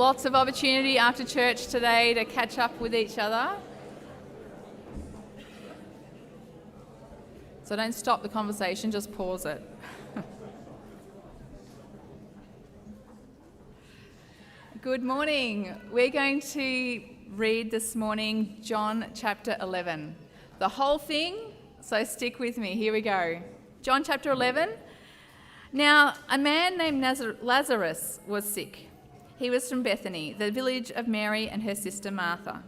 Lots of opportunity after church today to catch up with each other. So don't stop the conversation, just pause it. Good morning. We're going to read this morning John chapter 11. The whole thing, so stick with me. Here we go. John chapter 11. Now, a man named Lazarus was sick. He was from Bethany, the village of Mary and her sister Martha.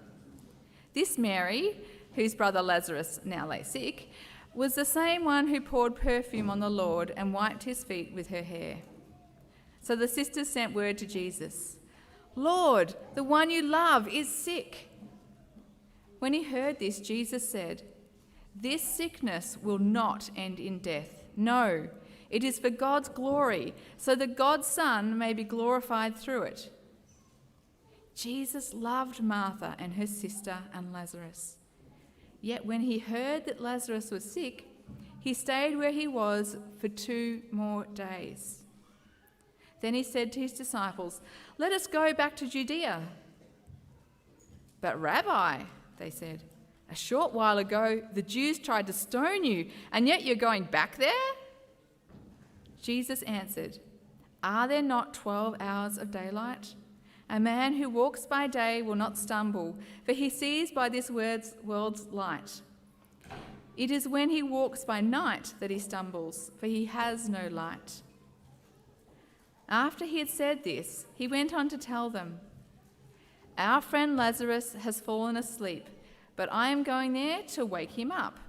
This Mary, whose brother Lazarus now lay sick, was the same one who poured perfume on the Lord and wiped his feet with her hair. So the sisters sent word to Jesus, "Lord, the one you love is sick." When he heard this, Jesus said, "This sickness will not end in death. No, it is for God's glory, so that God's Son may be glorified through it." Jesus loved Martha and her sister and Lazarus. Yet when he heard that Lazarus was sick, he stayed where he was for 2 more days. Then he said to his disciples, "Let us go back to Judea." "But Rabbi," they said, "a short while ago the Jews tried to stone you, and yet you're going back there?" Jesus answered, "Are there not 12 hours of daylight? A man who walks by day will not stumble, for he sees by this world's light. It is when he walks by night that he stumbles, for he has no light." After he had said this, he went on to tell them, "Our friend Lazarus has fallen asleep, but I am going there to wake him up."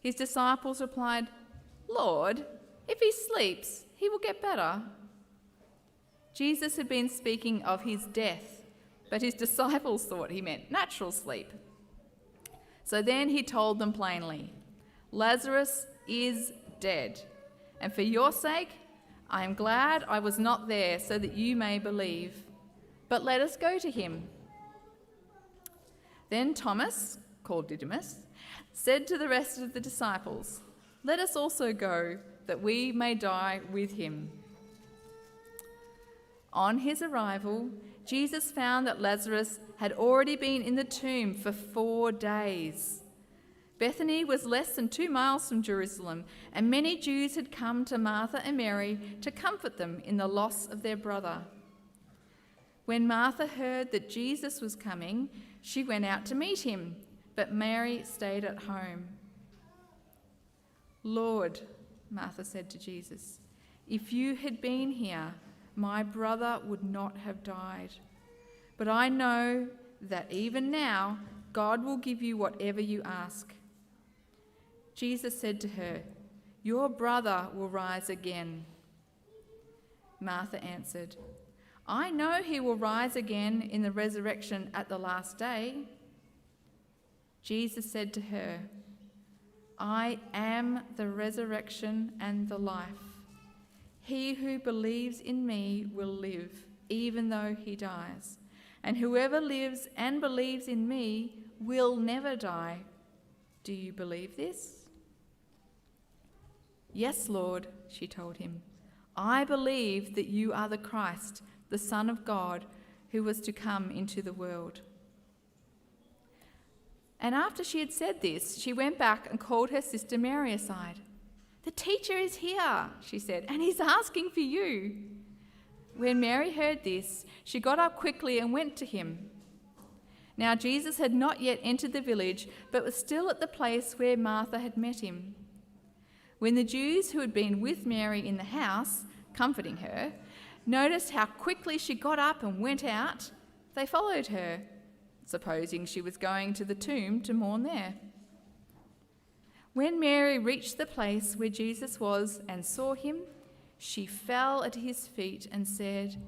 His disciples replied, "Lord, if he sleeps, he will get better." Jesus had been speaking of his death, but his disciples thought he meant natural sleep. So then he told them plainly, "Lazarus is dead, and for your sake I am glad I was not there so that you may believe. But let us go to him." Then Thomas, called Didymus, said to the rest of the disciples, "Let us also go, that we may die with him." On his arrival, Jesus found that Lazarus had already been in the tomb for 4 days. Bethany was less than 2 miles from Jerusalem, and many Jews had come to Martha and Mary to comfort them in the loss of their brother. When Martha heard that Jesus was coming, she went out to meet him, but Mary stayed at home. "Lord," Martha said to Jesus, "if you had been here, my brother would not have died. But I know that even now God will give you whatever you ask." Jesus said to her, "Your brother will rise again." Martha answered, "I know he will rise again in the resurrection at the last day." Jesus said to her, "I am the resurrection and the life. He who believes in me will live, even though he dies. And whoever lives and believes in me will never die. Do you believe this?" "Yes, Lord," she told him. "I believe that you are the Christ, the Son of God, who was to come into the world." And after she had said this, she went back and called her sister Mary aside. "The teacher is here," she said, "and he's asking for you." When Mary heard this, she got up quickly and went to him. Now Jesus had not yet entered the village, but was still at the place where Martha had met him. When the Jews who had been with Mary in the house, comforting her, noticed how quickly she got up and went out, they followed her, supposing she was going to the tomb to mourn there. When Mary reached the place where Jesus was and saw him, she fell at his feet and said,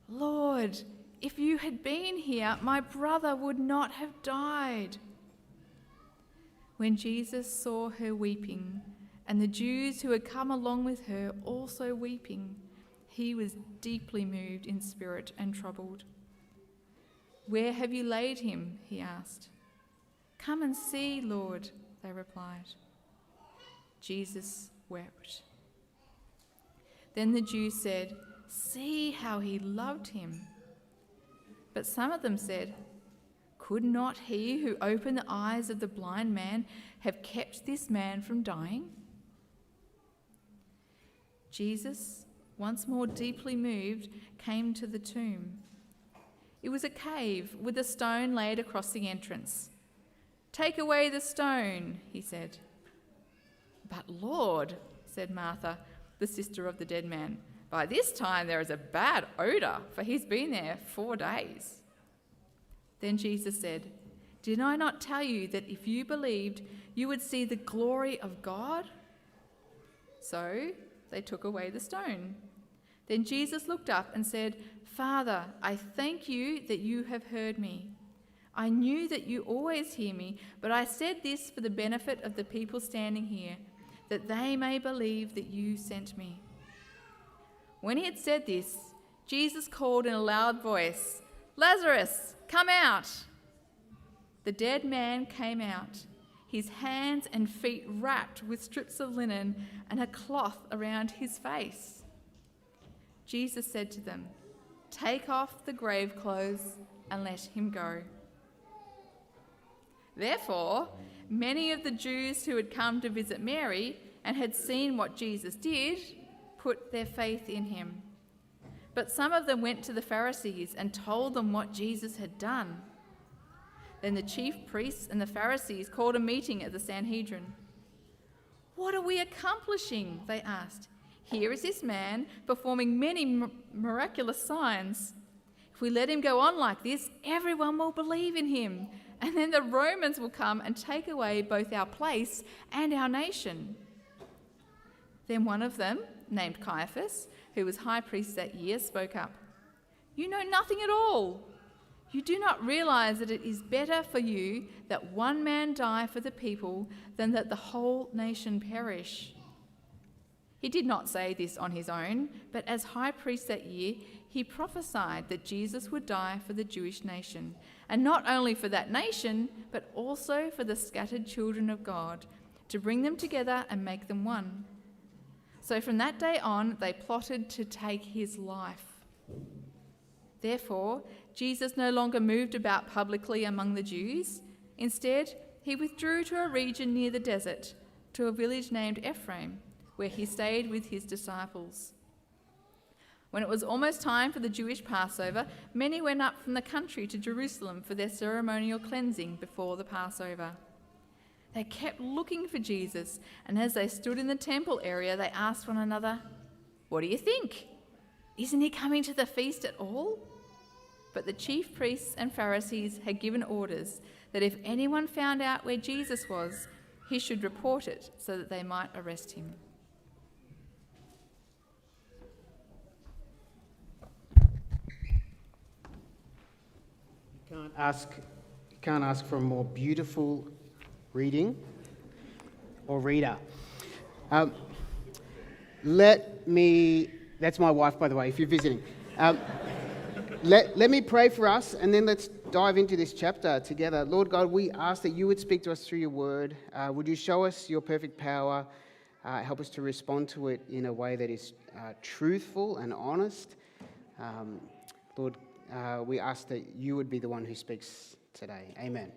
"Lord, if you had been here, my brother would not have died." When Jesus saw her weeping, and the Jews who had come along with her also weeping, he was deeply moved in spirit and troubled. "Where have you laid him?" he asked. "Come and see, Lord," they replied. Jesus wept. Then the Jews said, See how he loved him." But some of them said, "Could not he who opened the eyes of the blind man have kept this man from dying?" Jesus, once more deeply moved, came to the tomb. It was a cave with a stone laid across the entrance. "Take away the stone," he said. "But Lord," said Martha, the sister of the dead man, "by this time there is a bad odour, for he's been there 4 days." Then Jesus said, "Did I not tell you that if you believed, you would see the glory of God?" So they took away the stone. Then Jesus looked up and said, "Father, I thank you that you have heard me. I knew that you always hear me, but I said this for the benefit of the people standing here, that they may believe that you sent me." When he had said this, Jesus called in a loud voice, "Lazarus, come out!" The dead man came out, his hands and feet wrapped with strips of linen and a cloth around his face. Jesus said to them, "Take off the grave clothes and let him go." Therefore, many of the Jews who had come to visit Mary and had seen what Jesus did put their faith in him. But some of them went to the Pharisees and told them what Jesus had done. Then the chief priests and the Pharisees called a meeting at the Sanhedrin. "What are we accomplishing?" they asked. "Here is this man performing many miraculous signs. If we let him go on like this, everyone will believe in him, and then the Romans will come and take away both our place and our nation." Then one of them, named Caiaphas, who was high priest that year, spoke up. "You know nothing at all. You do not realize that it is better for you that one man die for the people than that the whole nation perish." He did not say this on his own, but as high priest that year, he prophesied that Jesus would die for the Jewish nation, and not only for that nation, but also for the scattered children of God, to bring them together and make them one. So from that day on, they plotted to take his life. Therefore, Jesus no longer moved about publicly among the Jews. Instead, he withdrew to a region near the desert, to a village named Ephraim, where he stayed with his disciples. When it was almost time for the Jewish Passover, many went up from the country to Jerusalem for their ceremonial cleansing before the Passover. They kept looking for Jesus, and as they stood in the temple area, they asked one another, "What do you think? Isn't he coming to the feast at all?" But the chief priests and Pharisees had given orders that if anyone found out where Jesus was, he should report it so that they might arrest him. You can't ask for a more beautiful reading or reader. That's my wife, by the way, if you're visiting. Let me pray for us, and then let's dive into this chapter together. Lord God, we ask that you would speak to us through your word. Would you show us your perfect power? Help us to respond to it in a way that is truthful and honest. Lord, we ask that you would be the one who speaks today. Amen.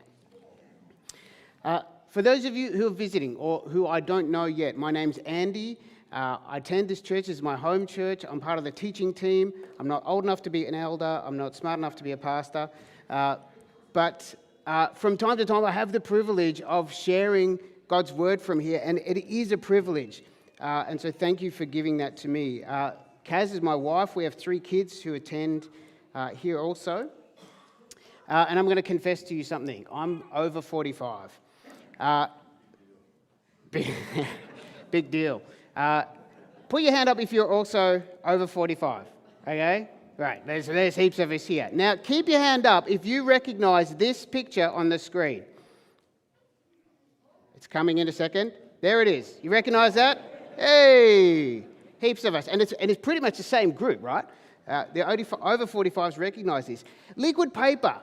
For those of you who are visiting or who I don't know yet, my name's Andy. I attend this church as my home church. I'm part of the teaching team. I'm not old enough to be an elder. I'm not smart enough to be a pastor. But from time to time, I have the privilege of sharing God's word from here, and it is a privilege. And so thank you for giving that to me. Kaz is my wife. We have 3 kids who attend here also. And I'm going to confess to you something. I'm over 45. Big deal. Put your hand up if you're also over 45, okay? Right, there's heaps of us here. Now, keep your hand up if you recognise this picture on the screen. It's coming in a second. There it is. You recognise that? Hey! Heaps of us. And it's pretty much the same group, right? The over 45s recognise this. Liquid paper,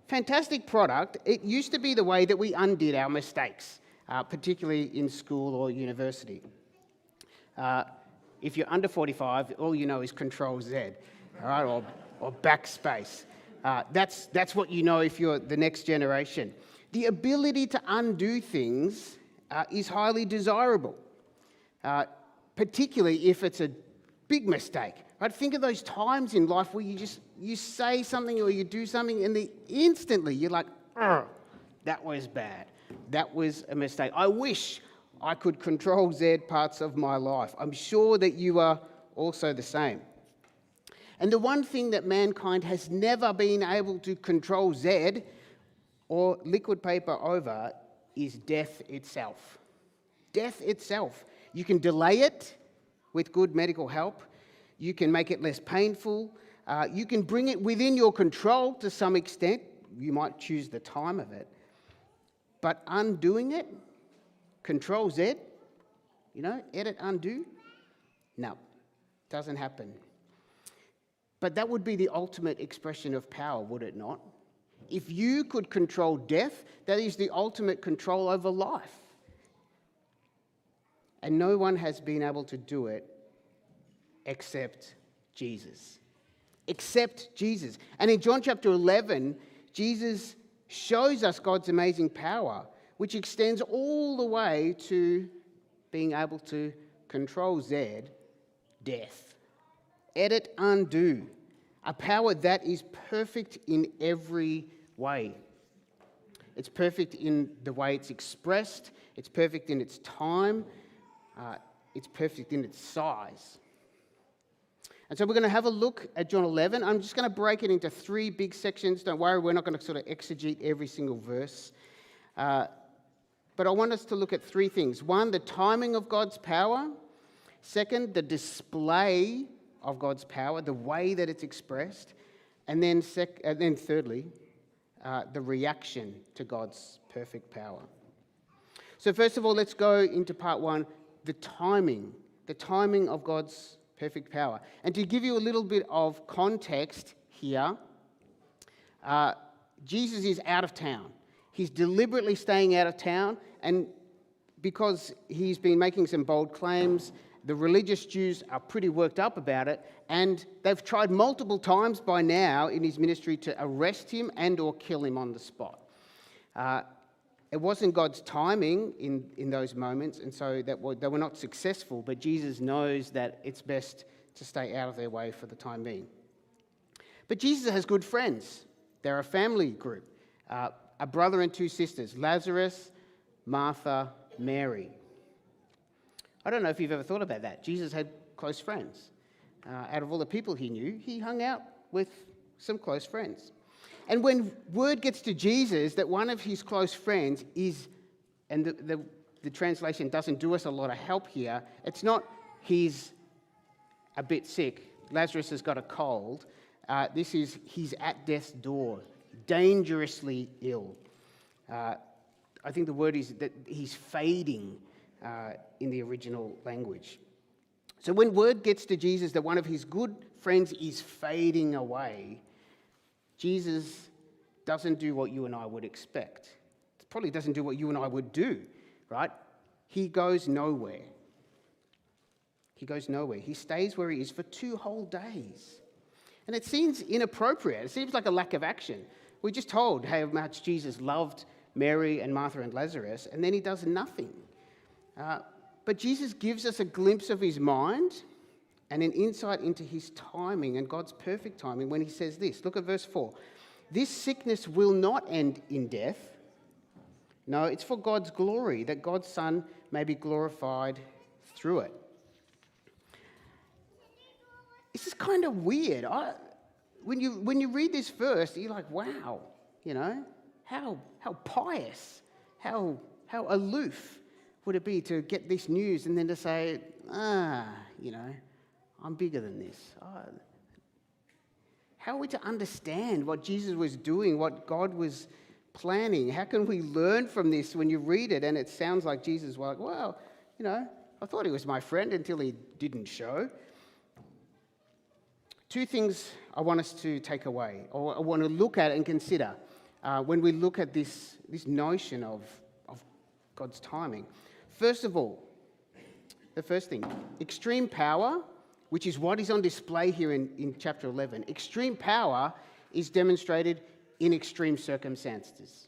fantastic product. It used to be the way that we undid our mistakes, particularly in school or university. If you're under 45, all you know is Control Z, all right, or backspace. That's what you know if you're the next generation. The ability to undo things is highly desirable, particularly if it's a big mistake. Right? Think of those times in life where you say something or you do something and instantly you're like, that was bad. That was a mistake. I wish I could Control Z parts of my life. I'm sure that you are also the same. And the one thing that mankind has never been able to Control Z or liquid paper over is death itself. Death itself. You can delay it with good medical help. You can make it less painful. You can bring it within your control to some extent. You might choose the time of it. But undoing it, Control Z, edit, undo, no, doesn't happen. But that would be the ultimate expression of power, would it not? If you could control death, that is the ultimate control over life. And no one has been able to do it except Jesus. Except Jesus. And in John chapter 11, Jesus shows us God's amazing power, which extends all the way to being able to Control Z, death. Edit, undo. A power that is perfect in every way. It's perfect in the way it's expressed. It's perfect in its time. It's perfect in its size. And so we're going to have a look at John 11. I'm just going to break it into 3 big sections. Don't worry, we're not going to sort of exegete every single verse. But I want us to look at 3 things. 1, the timing of God's power. 2, the display of God's power, the way that it's expressed. And then thirdly, the reaction to God's perfect power. So first of all, let's go into part 1, the timing of God's perfect power. And to give you a little bit of context here, Jesus is out of town. He's deliberately staying out of town, and because he's been making some bold claims, the religious Jews are pretty worked up about it, and they've tried multiple times by now in his ministry to arrest him and or kill him on the spot. It wasn't God's timing in those moments, and so they were not successful, but Jesus knows that it's best to stay out of their way for the time being. But Jesus has good friends. They're a family group, a brother and 2 sisters, Lazarus, Martha, Mary. I don't know if you've ever thought about that. Jesus had close friends. Out of all the people he knew, he hung out with some close friends. And when word gets to Jesus that one of his close friends is, and the translation doesn't do us a lot of help here, it's not he's a bit sick, Lazarus has got a cold. This is he's at death's door, dangerously ill. I think the word is that he's fading in the original language. So when word gets to Jesus that one of his good friends is fading away, Jesus doesn't do what you and I would expect. Probably doesn't do what you and I would do, right? He goes nowhere. He goes nowhere. He stays where he is for 2 whole days. And it seems inappropriate. It seems like a lack of action. We're just told how much Jesus loved Mary and Martha and Lazarus, and then he does nothing. But Jesus gives us a glimpse of his mind and an insight into his timing and God's perfect timing when he says this. Look at verse 4. This sickness will not end in death. No, it's for God's glory, that God's Son may be glorified through it. This is kind of weird. When you read this verse, you're like, wow, how pious, how aloof would it be to get this news and then to say, I'm bigger than this. How are we to understand what Jesus was doing, what God was planning? How can we learn from this when you read it and it sounds like Jesus was like, well, I thought he was my friend until he didn't show. 2 things I want us to take away, or I want to look at and consider when we look at this notion of God's timing. First of all, the first thing. Extreme power, which is what is on display here in chapter 11. Extreme power is demonstrated in extreme circumstances.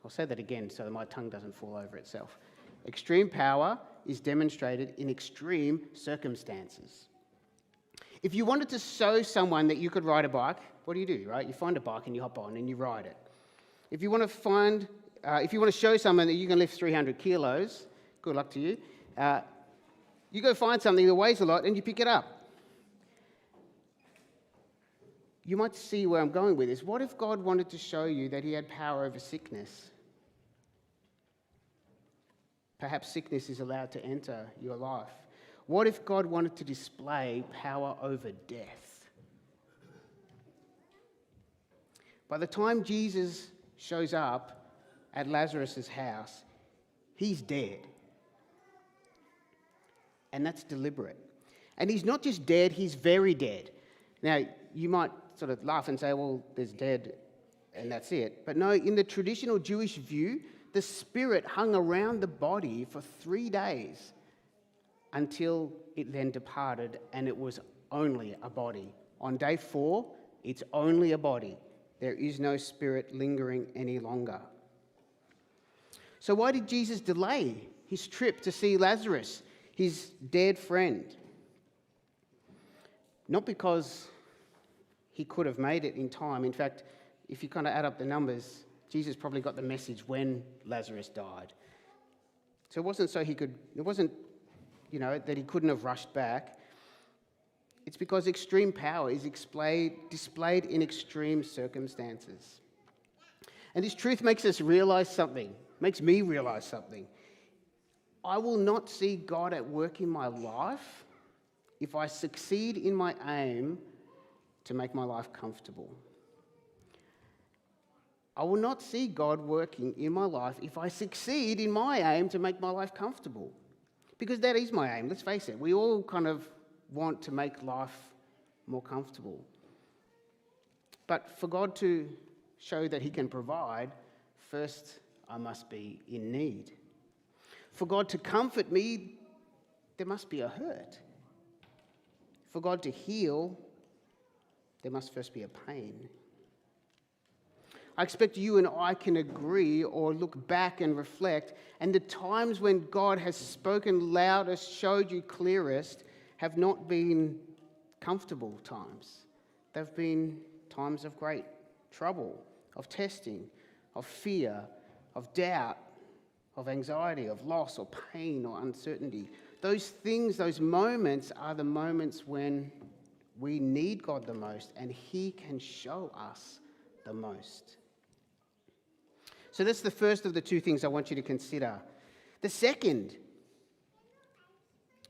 I'll say that again so that my tongue doesn't fall over itself. Extreme power is demonstrated in extreme circumstances. If you wanted to show someone that you could ride a bike, what do, right? You find a bike and you hop on and you ride it. If you want to show someone that you can lift 300 kilos, good luck to you. You go find something that weighs a lot and you pick it up. You might see where I'm going with this. What if God wanted to show you that he had power over sickness? Perhaps sickness is allowed to enter your life. What if God wanted to display power over death? By the time Jesus shows up at Lazarus' house, he's dead. And that's deliberate. And he's not just dead, he's very dead. Now, you might sort of laugh and say, well, there's dead and that's it. But no, in the traditional Jewish view, the spirit hung around the body for 3 days until it then departed and it was only a body. On day 4, it's only a body. There is no spirit lingering any longer. So why did Jesus delay his trip to see Lazarus, his dead friend? Not because he could have made it in time. In fact, if you kind of add up the numbers, Jesus probably got the message when Lazarus died. So it wasn't that he couldn't have rushed back. It's because extreme power is displayed in extreme circumstances. And this truth makes me realize something. I will not see God at work in my life if I succeed in my aim to make my life comfortable. I will not see God working in my life if I succeed in my aim to make my life comfortable. Because that is my aim, let's face it. We all kind of want to make life more comfortable. But for God to show that he can provide, first I must be in need. For God to comfort me, there must be a hurt. For God to heal, there must first be a pain. I expect you and I can agree or look back and reflect, and the times when God has spoken loudest, showed you clearest, have not been comfortable times. They've been times of great trouble, of testing, of fear, of doubt, of anxiety, of loss or pain or uncertainty. Those things, those moments are the moments when we need God the most, and he can show us the most. So that's the first of the two things I want you to consider. The second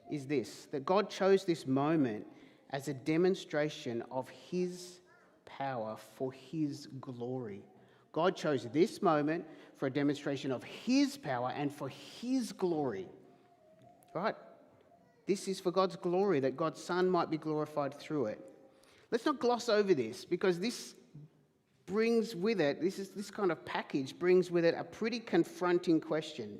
is this, that God chose this moment as a demonstration of his power for his glory. God chose this moment for a demonstration of his power and for his glory. Right? This is for God's glory, that God's Son might be glorified through it. Let's not gloss over this, because this brings with it, this kind of package brings with it a pretty confronting question.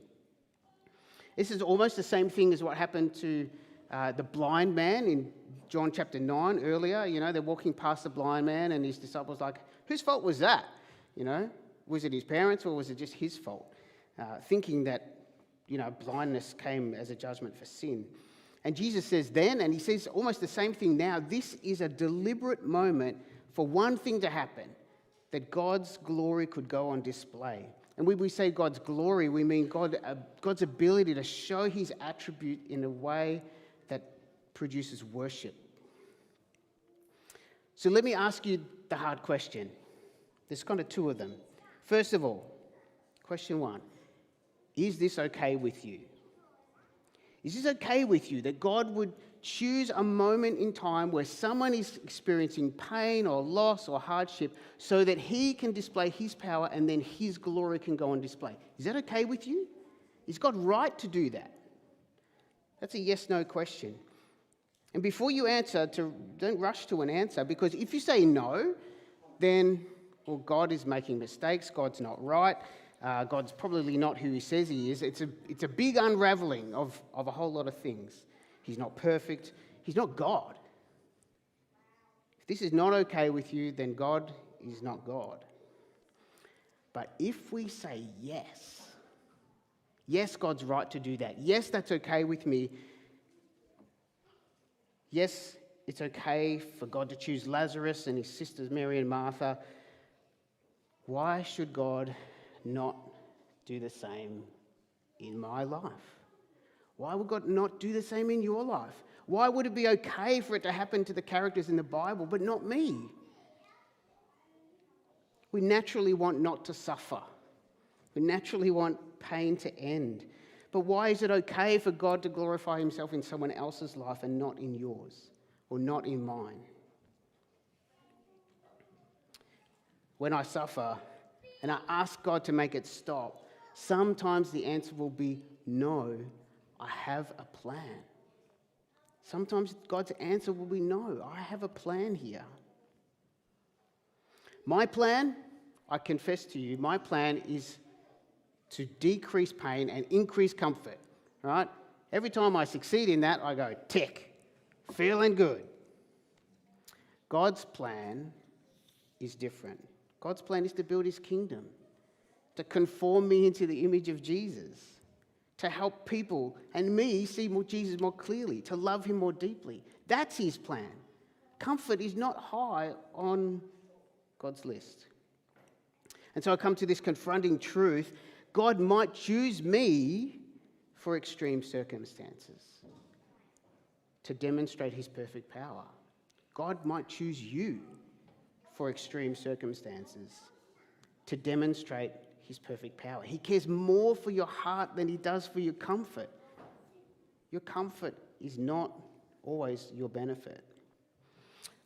This is almost the same thing as what happened to the blind man in John chapter 9 earlier. You know, they're walking past the blind man and his disciples like, whose fault was that? You know, was it his parents or was it just his fault? Thinking that, blindness came as a judgment for sin. And Jesus says then, and he says almost the same thing now, this is a deliberate moment for one thing to happen, that God's glory could go on display. And when we say God's glory, we mean God's ability to show his attribute in a way that produces worship. So let me ask you the hard question. There's kind of two of them. First of all, question 1, is this okay with you? Is this okay with you that God would choose a moment in time where someone is experiencing pain or loss or hardship so that he can display his power and then his glory can go on display? Is that okay with you? Is God right to do that? That's a yes-no question. And before you answer, don't rush to an answer, because if you say no, then, well, God is making mistakes, God's not right, God's probably not who he says he is. It's a big unraveling of a whole lot of things. He's not perfect. He's not God. If this is not okay with you, then God is not God. But if we say yes, yes, God's right to do that. Yes, that's okay with me. Yes, it's okay for God to choose Lazarus and his sisters Mary and Martha. Why should God not do the same in my life? Why would God not do the same in your life? Why would it be okay for it to happen to the characters in the Bible, but not me? We naturally want not to suffer. We naturally want pain to end. But why is it okay for God to glorify himself in someone else's life and not in yours or not in mine? When I suffer and I ask God to make it stop, sometimes the answer will be no, I have a plan. Sometimes God's answer will be no, I have a plan here. My plan, I confess to you, my plan is to decrease pain and increase comfort, right? Every time I succeed in that, I go, tick, feeling good. God's plan is different. God's plan is to build his kingdom, to conform me into the image of Jesus, to help people and me see Jesus more clearly, to love him more deeply. That's his plan. Comfort is not high on God's list. And so I come to this confronting truth. God might choose me for extreme circumstances to demonstrate his perfect power. God might choose you for extreme circumstances to demonstrate his perfect power. He cares more for your heart than he does for your comfort. Your comfort is not always your benefit.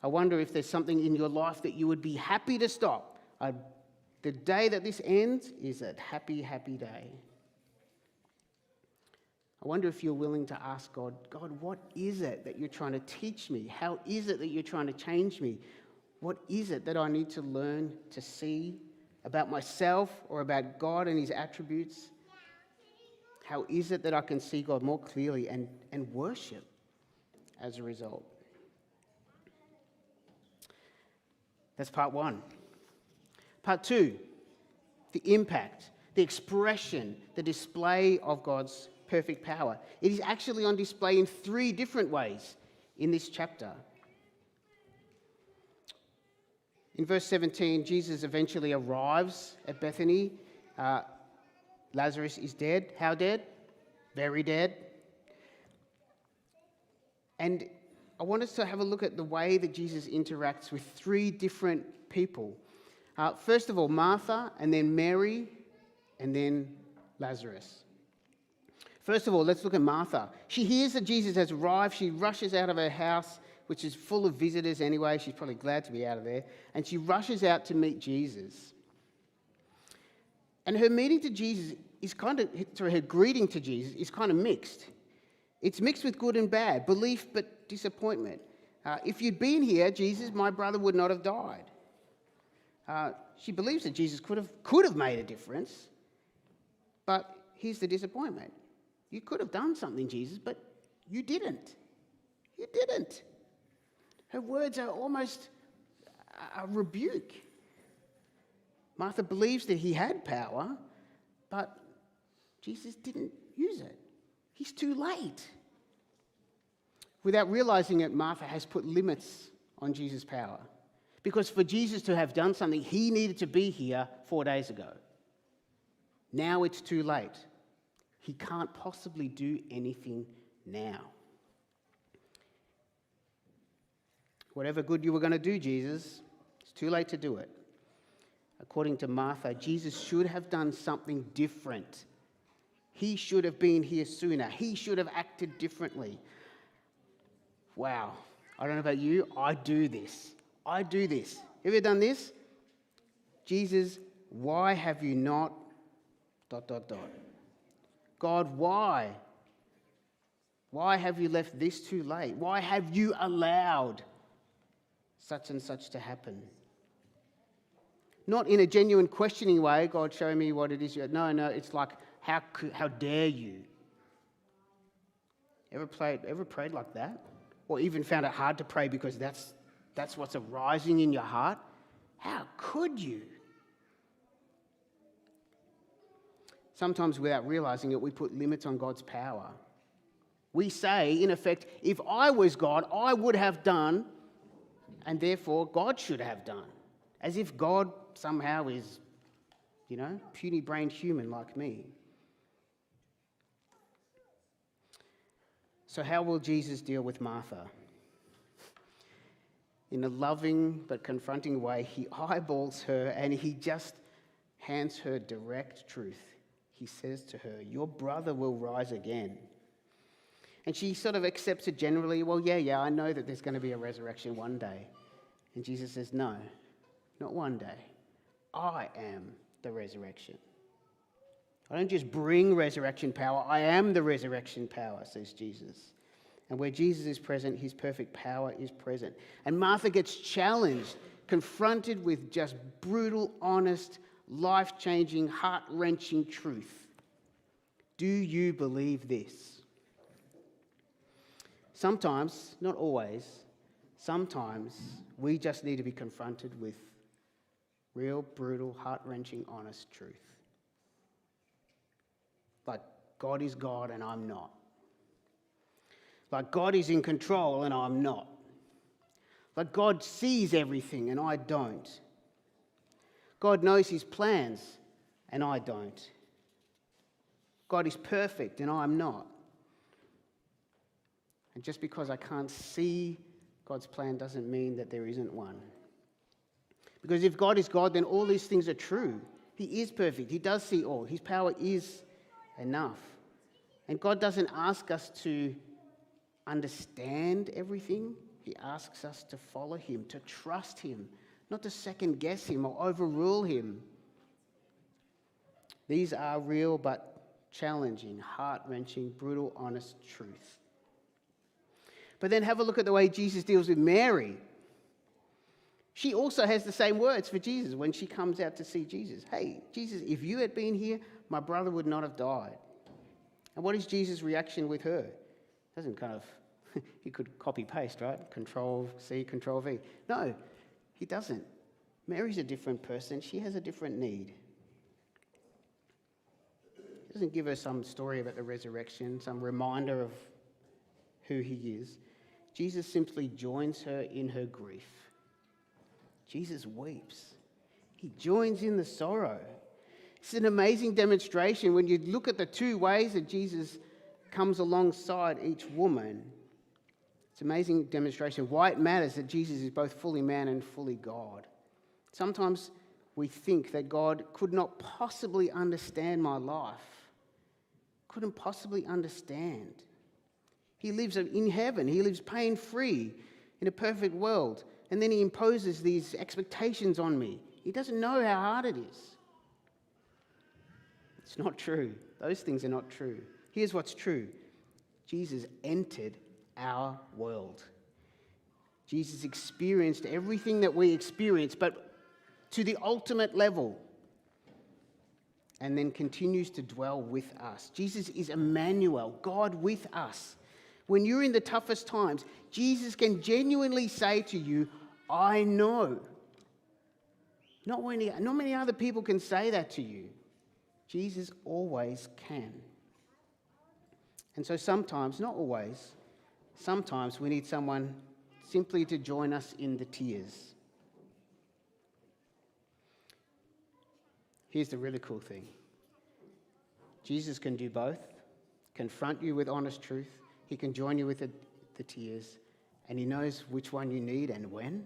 I wonder if there's something in your life that you would be happy to stop. The day that this ends is a happy, happy day. I wonder if you're willing to ask God, what is it that you're trying to teach me? How is it that you're trying to change me? What is it that I need to learn to see about myself or about God and his attributes? How is it that I can see God more clearly and worship as a result? That's part one. Part two, the impact, the expression, the display of God's perfect power. It is actually on display in three different ways in this chapter. In verse 17, Jesus eventually arrives at Bethany. Lazarus is dead. How dead? Very dead. And I want us to have a look at the way that Jesus interacts with three different people. First of all, Martha, and then Mary, and then Lazarus. First of all, let's look at Martha. She hears that Jesus has arrived. She rushes out of her house, which is full of visitors anyway. She's probably glad to be out of there. And she rushes out to meet Jesus. And her meeting to Jesus is her greeting to Jesus is kind of mixed. It's mixed with good and bad, belief but disappointment. If you'd been here, Jesus, my brother would not have died. She believes that Jesus could have made a difference, but here's the disappointment. You could have done something, Jesus, but you didn't. You didn't. Her words are almost a rebuke. Martha believes that he had power, but Jesus didn't use it. He's too late. Without realizing it, Martha has put limits on Jesus' power. Because for Jesus to have done something, he needed to be here 4 days ago. Now it's too late. He can't possibly do anything now. Whatever good you were going to do, Jesus, it's too late to do it. According to Martha, Jesus should have done something different. He should have been here sooner. He should have acted differently. Wow. I don't know about you, I do this. Have you ever done this? Jesus, why have you not... ... God, why? Why have you left this too late? Why have you allowed such and such to happen? Not in a genuine questioning way, God, show me what it is. No, it's like, how dare you? Ever prayed like that? Or even found it hard to pray because that's what's arising in your heart? How could you? Sometimes without realizing it, we put limits on God's power. We say, in effect, if I was God, I would have done, and therefore God should have done. As if God somehow is, puny-brained human like me. So how will Jesus deal with Martha? In a loving but confronting way, he eyeballs her and he just hands her direct truth. He says to her, your brother will rise again. And she sort of accepts it generally. Well, yeah, I know that there's going to be a resurrection one day. And Jesus says, no, not one day. I am the resurrection. I don't just bring resurrection power. I am the resurrection power, says Jesus. And where Jesus is present, his perfect power is present. And Martha gets challenged, confronted with just brutal, honest, life-changing, heart-wrenching truth. Do you believe this? Sometimes, not always, sometimes we just need to be confronted with real, brutal, heart-wrenching, honest truth. Like, God is God and I'm not. Like, God is in control and I'm not. Like, God sees everything and I don't. God knows his plans and I don't. God is perfect and I'm not. And just because I can't see God's plan doesn't mean that there isn't one. Because if God is God, then all these things are true. He is perfect. He does see all. His power is enough. And God doesn't ask us to understand everything. He asks us to follow him, to trust him, not to second guess him or overrule him. These are real but challenging, heart-wrenching, brutal, honest truth. But then have a look at the way Jesus deals with Mary. She also has the same words for Jesus when she comes out to see Jesus. Hey, Jesus, if you had been here, my brother would not have died. And what is Jesus' reaction with her? Doesn't he could copy-paste, right? Control-C, Control-V. No, he doesn't. Mary's a different person. She has a different need. He doesn't give her some story about the resurrection, some reminder of who he is. Jesus simply joins her in her grief. Jesus weeps. He joins in the sorrow. It's an amazing demonstration when you look at the two ways that Jesus comes alongside each woman. It's an amazing demonstration of why it matters that Jesus is both fully man and fully God. Sometimes we think that God could not possibly understand my life. Couldn't possibly understand. He lives in heaven. He lives pain-free in a perfect world. And then he imposes these expectations on me. He doesn't know how hard it is. It's not true. Those things are not true. Here's what's true. Jesus entered our world. Jesus experienced everything that we experience, but to the ultimate level, and then continues to dwell with us. Jesus is Emmanuel, God with us. When you're in the toughest times, Jesus can genuinely say to you, I know. Not many other people can say that to you. Jesus always can. And so sometimes, not always, sometimes we need someone simply to join us in the tears. Here's the really cool thing. Jesus can do both, confront you with honest truth. He can join you with the tears, and he knows which one you need and when.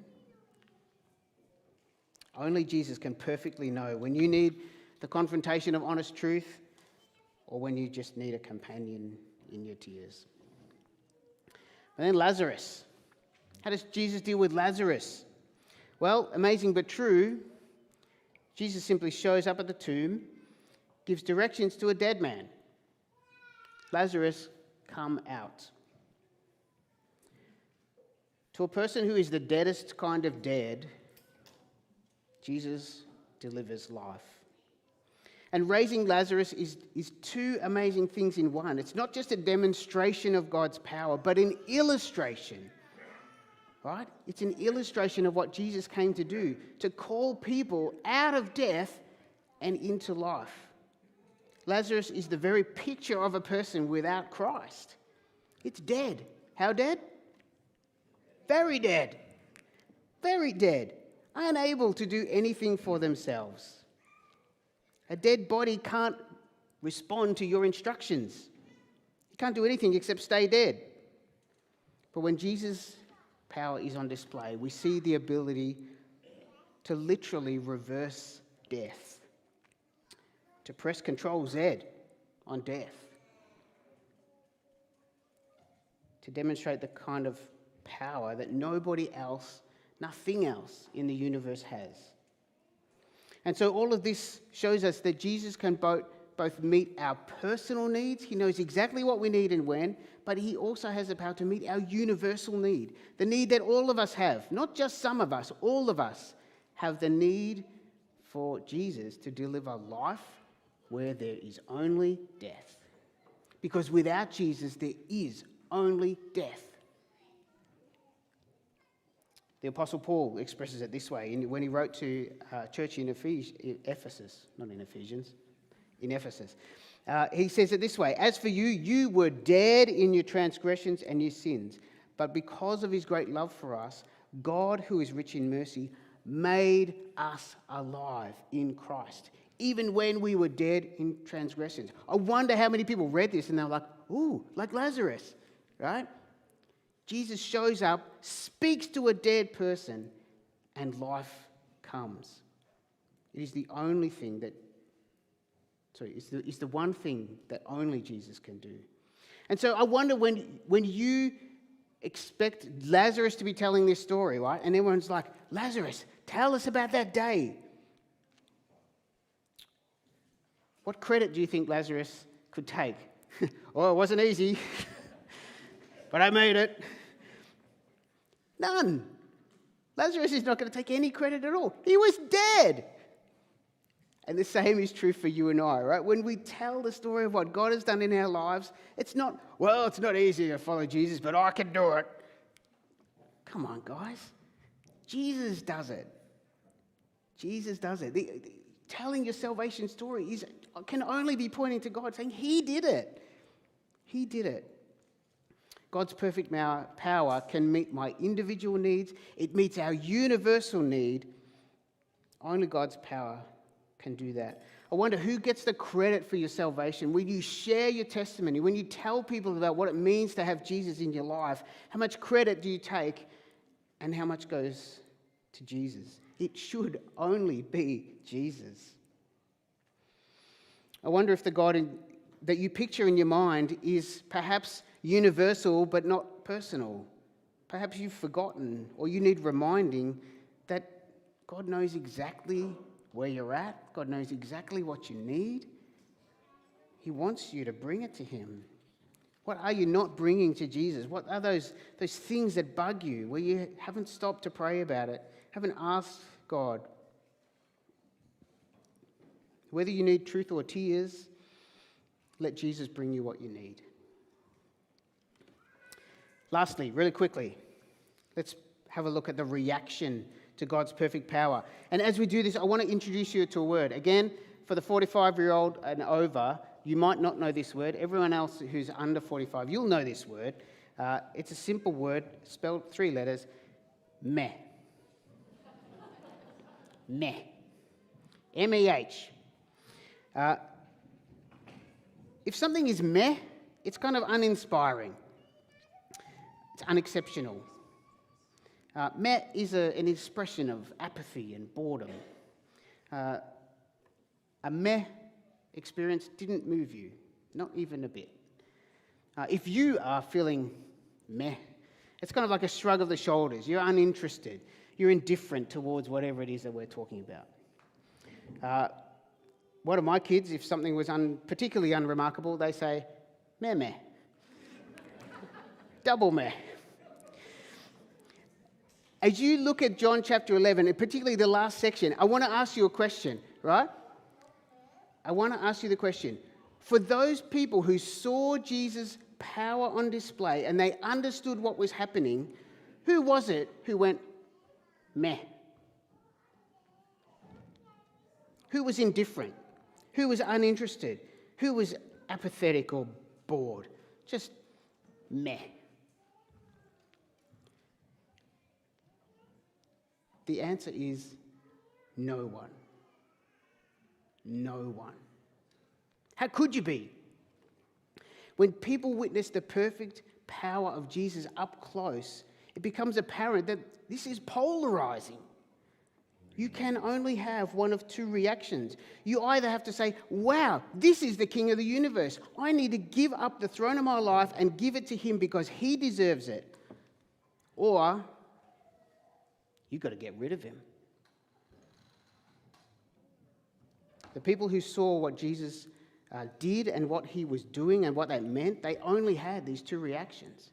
Only Jesus can perfectly know when you need the confrontation of honest truth or when you just need a companion in your tears. And then Lazarus. How does Jesus deal with Lazarus? Well, amazing but true, Jesus simply shows up at the tomb, gives directions to a dead man. Lazarus, come out. To a person who is the deadest kind of dead, Jesus delivers life. And raising Lazarus is two amazing things in one. It's not just a demonstration of God's power, but an illustration, right? It's an illustration of what Jesus came to do, to call people out of death and into life. Lazarus is the very picture of a person without Christ. It's dead. How dead? Very dead. Very dead. Unable to do anything for themselves. A dead body can't respond to your instructions. It can't do anything except stay dead. But when Jesus' power is on display, we see the ability to literally reverse death, to press Control Z on death, to demonstrate the kind of power that nobody else, nothing else in the universe has. And so all of this shows us that Jesus can both meet our personal needs. He knows exactly what we need and when, but he also has the power to meet our universal need, the need that all of us have, not just some of us, all of us have the need for Jesus to deliver life where there is only death. Because without Jesus, there is only death. The Apostle Paul expresses it this way when he wrote to church in Ephesus. He says it this way: "As for you, you were dead in your transgressions and your sins, but because of his great love for us, God, who is rich in mercy, made us alive in Christ, even when we were dead in transgressions." I wonder how many people read this and they're like, ooh, like Lazarus, right? Jesus shows up, speaks to a dead person, and life comes. It is the only thing that, it's the one thing that only Jesus can do. And so I wonder when you expect Lazarus to be telling this story, right? And everyone's like, Lazarus, tell us about that day. What credit do you think Lazarus could take? Oh, it wasn't easy, but I made it. None. Lazarus is not going to take any credit at all. He was dead. And the same is true for you and I, right? When we tell the story of what God has done in our lives, it's not, well, it's not easy to follow Jesus, but I can do it. Come on, guys. Jesus does it. Jesus does it. Telling your salvation story can only be pointing to God, saying he did it. He did it. God's perfect power can meet my individual needs. It meets our universal need. Only God's power can do that. I wonder who gets the credit for your salvation. When you share your testimony, when you tell people about what it means to have Jesus in your life, how much credit do you take and how much goes to Jesus? It should only be Jesus. I wonder if the God that you picture in your mind is perhaps universal but not personal. Perhaps you've forgotten or you need reminding that God knows exactly where you're at. God knows exactly what you need. He wants you to bring it to him. What are you not bringing to Jesus? What are those things that bug you where you haven't stopped to pray about it, haven't asked God? Whether you need truth or tears, let Jesus bring you what you need. Lastly, really quickly, let's have a look at the reaction to God's perfect power. And as we do this, I want to introduce you to a word. Again, for the 45-year-old and over, you might not know this word. Everyone else who's under 45, you'll know this word. It's a simple word, spelled 3 letters, meh. Meh. M-E-H. If something is meh, it's kind of uninspiring. It's unexceptional. Meh is an expression of apathy and boredom. A meh experience didn't move you, not even a bit. If you are feeling meh, it's kind of like a shrug of the shoulders. You're uninterested. You're indifferent towards whatever it is that we're talking about. One of my kids, if something was particularly unremarkable, they say, meh meh. Double meh. as you look at John chapter 11, and particularly the last section, I want to ask you a question, right? I want to ask you the question. For those people who saw Jesus' power on display and they understood what was happening, who was it who went, meh? Who was indifferent? Who was uninterested? Who was apathetic or bored? Just meh. The answer is no one. No one. How could you be? When people witness the perfect power of Jesus up close, it becomes apparent that this is polarizing. You can only have one of two reactions. You either have to say, wow, this is the King of the universe. I need to give up the throne of my life and give it to him because he deserves it. Or you've got to get rid of him. The people who saw what Jesus did and what he was doing and what that meant, they only had these two reactions.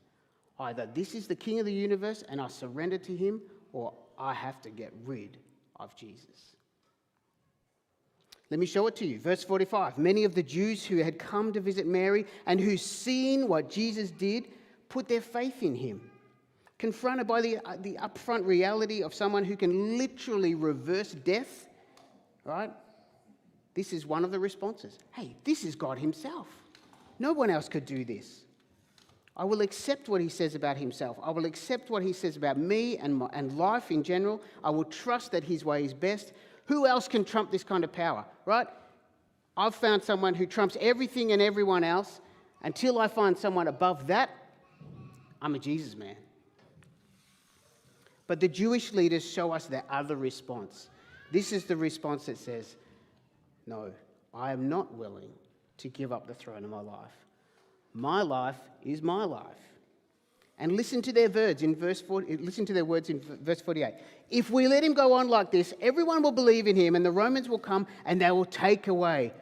Either this is the King of the universe and I surrender to him, or I have to get rid of Jesus. Let me show it to you. Verse 45. Many of the Jews who had come to visit Mary and who seen what Jesus did put their faith in him. Confronted by the upfront reality of someone who can literally reverse death, right? This is one of the responses. Hey, this is God himself. No one else could do this. I will accept what he says about himself. I will accept what he says about me and life in general. I will trust that his way is best. Who else can trump this kind of power, right? I've found someone who trumps everything and everyone else. Until I find someone above that, I'm a Jesus man. But the Jewish leaders show us their other response. This is the response that says, no, I am not willing to give up the throne of my life. My life is my life. And listen to their words in verse 40, listen to their words in verse 48. If we let him go on like this, everyone will believe in him and the Romans will come and they will take away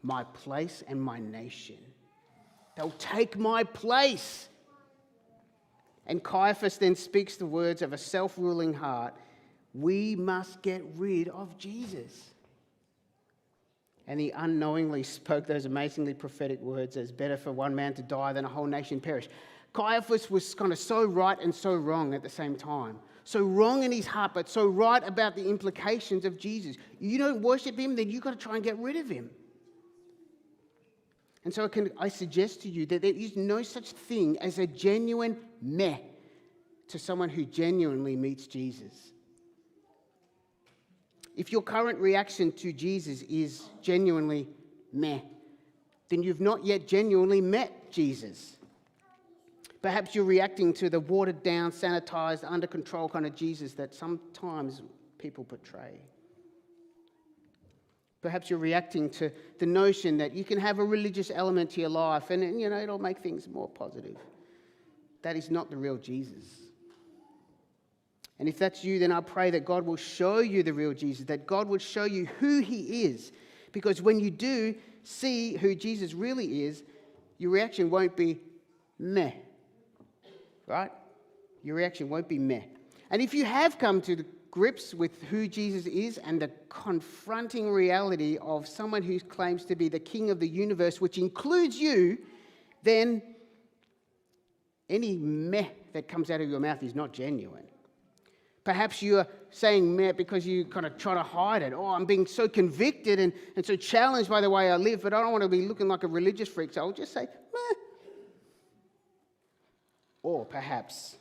my place and my nation. They'll take my place. And Caiaphas then speaks the words of a self-ruling heart. We must get rid of Jesus. And he unknowingly spoke those amazingly prophetic words, it's better for one man to die than a whole nation perish. Caiaphas was kind of so right and so wrong at the same time. So wrong in his heart, but so right about the implications of Jesus. You don't worship him, then you've got to try and get rid of him. And so I suggest to you that there is no such thing as a genuine meh to someone who genuinely meets Jesus. If your current reaction to Jesus is genuinely meh, then you've not yet genuinely met Jesus. Perhaps you're reacting to the watered down, sanitized, under control kind of Jesus that sometimes people portray. Perhaps you're reacting to the notion that you can have a religious element to your life and it'll make things more positive. That is not the real Jesus. And if that's you, then I pray that God will show you the real Jesus, that God will show you who he is. Because when you do see who Jesus really is, your reaction won't be meh, right? Your reaction won't be meh. And if you have come to grips with who Jesus is and the confronting reality of someone who claims to be the King of the universe, which includes you, then any meh that comes out of your mouth is not genuine. Perhaps you're saying meh because you kind of try to hide it. Oh, I'm being so convicted and so challenged by the way I live, but I don't want to be looking like a religious freak, so I'll just say meh. Or perhaps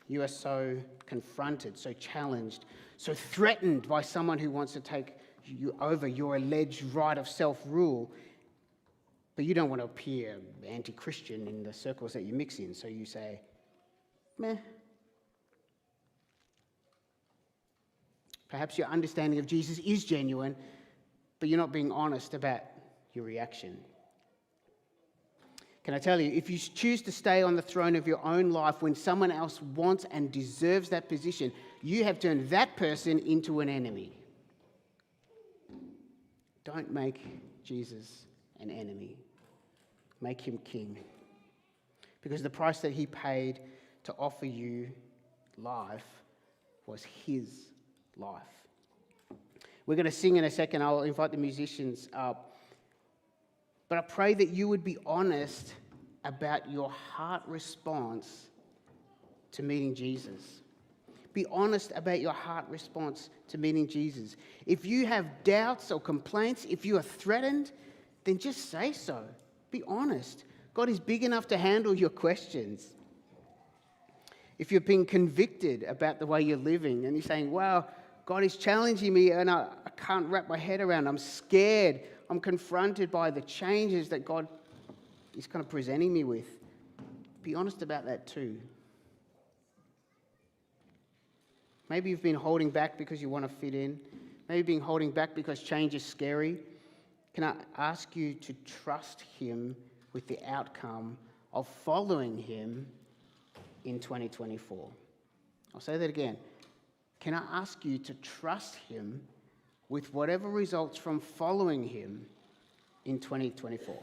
you are so confronted, so challenged, so threatened by someone who wants to take you over your alleged right of self-rule, but you don't want to appear anti-Christian in the circles that you mix in, so you say meh. Perhaps your understanding of Jesus is genuine, but you're not being honest about your reaction. Can I tell you, if you choose to stay on the throne of your own life when someone else wants and deserves that position, you have turned that person into an enemy. Don't make Jesus an enemy. Make him king. Because the price that he paid to offer you life was his life. We're going to sing in a second. I'll invite the musicians up. But I pray that you would be honest about your heart response to meeting Jesus. Be honest about your heart response to meeting Jesus. If you have doubts or complaints, if you are threatened, then just say so. Be honest. God is big enough to handle your questions. If you're being convicted about the way you're living and you're saying, wow, God is challenging me and I can't wrap my head around, I'm scared, I'm confronted by the changes that God is kind of presenting me with, be honest about that too. Maybe you've been holding back because you want to fit in. Maybe you've been holding back because change is scary. Can I ask you to trust him with the outcome of following him in 2024? I'll say that again. Can I ask you to trust him with whatever results from following him in 2024?